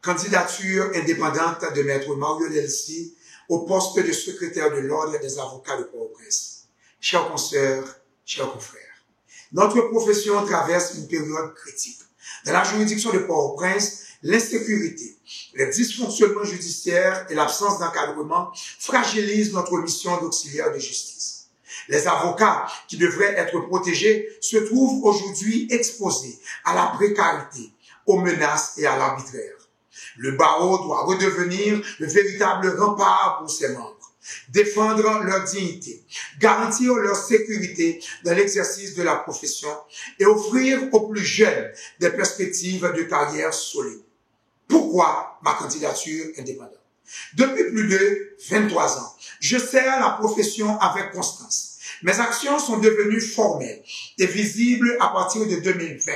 Candidature indépendante de Maître Mario Delcy au poste de secrétaire de l'Ordre des avocats de Port-au-Prince. Chers consoeurs, chers confrères, notre profession traverse une période critique. Dans la juridiction de Port-au-Prince, l'insécurité, les dysfonctionnements judiciaires et l'absence d'encadrement fragilisent notre mission d'auxiliaire de justice. Les avocats qui devraient être protégés se trouvent aujourd'hui exposés à la précarité, aux menaces et à l'arbitraire. Le barreau doit redevenir le véritable rempart pour ses membres, défendre leur dignité, garantir leur sécurité dans l'exercice de la profession et offrir aux plus jeunes des perspectives de carrière solides. Pourquoi ma candidature indépendante? Depuis plus de 23 ans, je sers la profession avec constance. Mes actions sont devenues formelles et visibles à partir de 2020.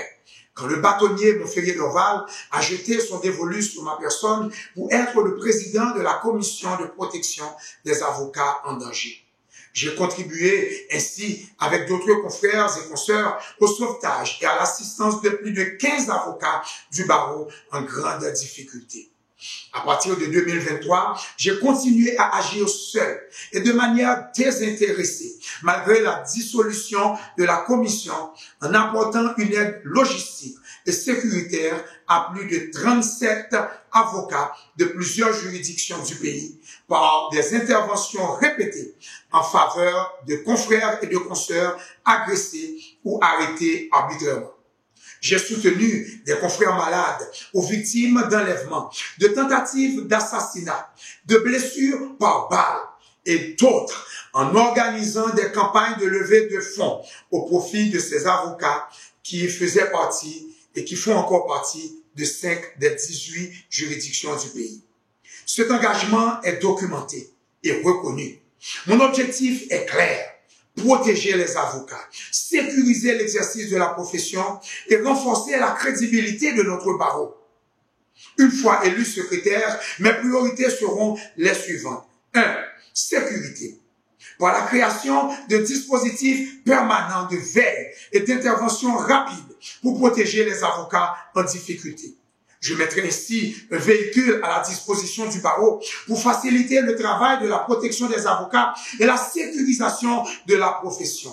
Quand le bâtonnier Montferrier Dorval a jeté son dévolu sur ma personne pour être le président de la commission de protection des avocats en danger. J'ai contribué ainsi, avec d'autres confrères et consoeurs, au sauvetage et à l'assistance de plus de 15 avocats du barreau en grande difficulté. À partir de 2023, j'ai continué à agir seul et de manière désintéressée, malgré la dissolution de la commission, en apportant une aide logistique et sécuritaire à plus de 37 avocats de plusieurs juridictions du pays par des interventions répétées en faveur de confrères et de consoeurs agressés ou arrêtés arbitrairement. J'ai soutenu des confrères malades aux victimes d'enlèvement, de tentatives d'assassinat, de blessures par balle et d'autres en organisant des campagnes de levée de fonds au profit de ces avocats qui faisaient partie et qui font encore partie de 5 des 18 juridictions du pays. Cet engagement est documenté et reconnu. Mon objectif est clair. Protéger les avocats, sécuriser l'exercice de la profession et renforcer la crédibilité de notre barreau. Une fois élu secrétaire, mes priorités seront les suivantes. 1. Sécurité. Par la création de dispositifs permanents de veille et d'intervention rapide pour protéger les avocats en difficulté. Je mettrai ainsi un véhicule à la disposition du barreau pour faciliter le travail de la protection des avocats et la sécurisation de la profession.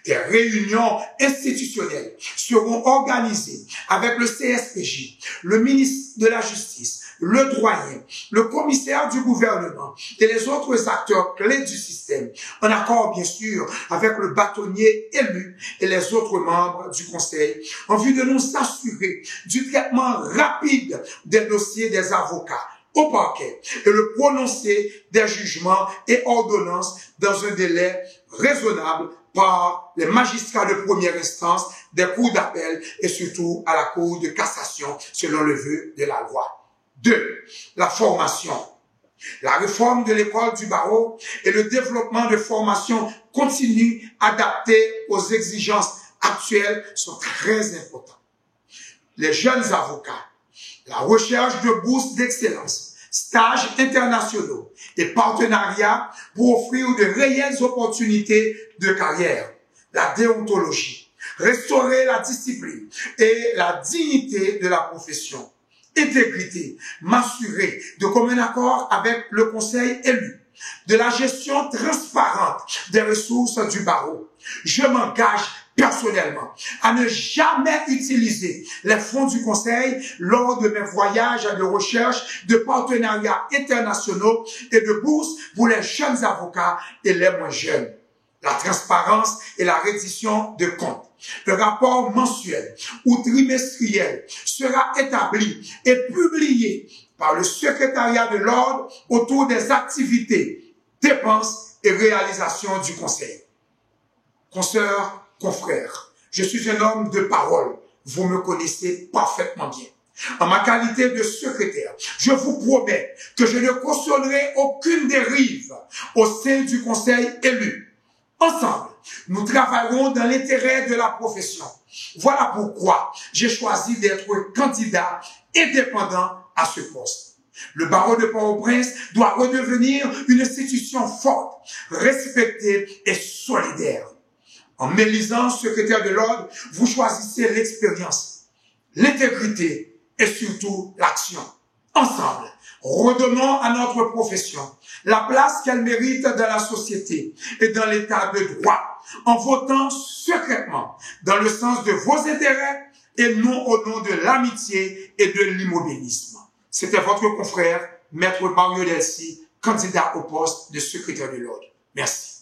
Des réunions institutionnelles seront organisées avec le CSPJ, le ministre de la Justice, le doyen, le commissaire du gouvernement et les autres acteurs clés du système, en accord bien sûr avec le bâtonnier élu et les autres membres du conseil, en vue de nous assurer du traitement rapide des dossiers des avocats au parquet et le prononcé des jugements et ordonnances dans un délai raisonnable par les magistrats de première instance, des cours d'appel et surtout à la cour de cassation selon le vœu de la loi. 2. La formation. La réforme de l'école du barreau et le développement de formations continues adaptées aux exigences actuelles sont très importants. Les jeunes avocats, la recherche de bourses d'excellence, stages internationaux et partenariats pour offrir de réelles opportunités de carrière, la déontologie, restaurer la discipline et la dignité de la profession, intégrité, m'assurer de commun accord avec le conseil élu, de la gestion transparente des ressources du barreau. Je m'engage personnellement à ne jamais utiliser les fonds du conseil lors de mes voyages de recherche, de partenariats internationaux et de bourses pour les jeunes avocats et les moins jeunes. La transparence et la reddition de comptes. Le rapport mensuel ou trimestriel sera établi et publié par le secrétariat de l'ordre autour des activités, dépenses et réalisations du conseil. Consoeurs, confrères, je suis un homme de parole. Vous me connaissez parfaitement bien. En ma qualité de secrétaire, je vous promets que je ne cautionnerai aucune dérive au sein du conseil élu. Ensemble, nous travaillerons dans l'intérêt de la profession. Voilà pourquoi j'ai choisi d'être candidat indépendant à ce poste. Le barreau de Port-au-Prince doit redevenir une institution forte, respectée et solidaire. En m'élisant secrétaire de l'ordre, vous choisissez l'expérience, l'intégrité et surtout l'action. Ensemble, redonnons à notre profession la place qu'elle mérite dans la société et dans l'état de droit, en votant secrètement dans le sens de vos intérêts et non au nom de l'amitié et de l'immobilisme. C'était votre confrère, Maître Mario Delcy, candidat au poste de secrétaire de l'ordre. Merci.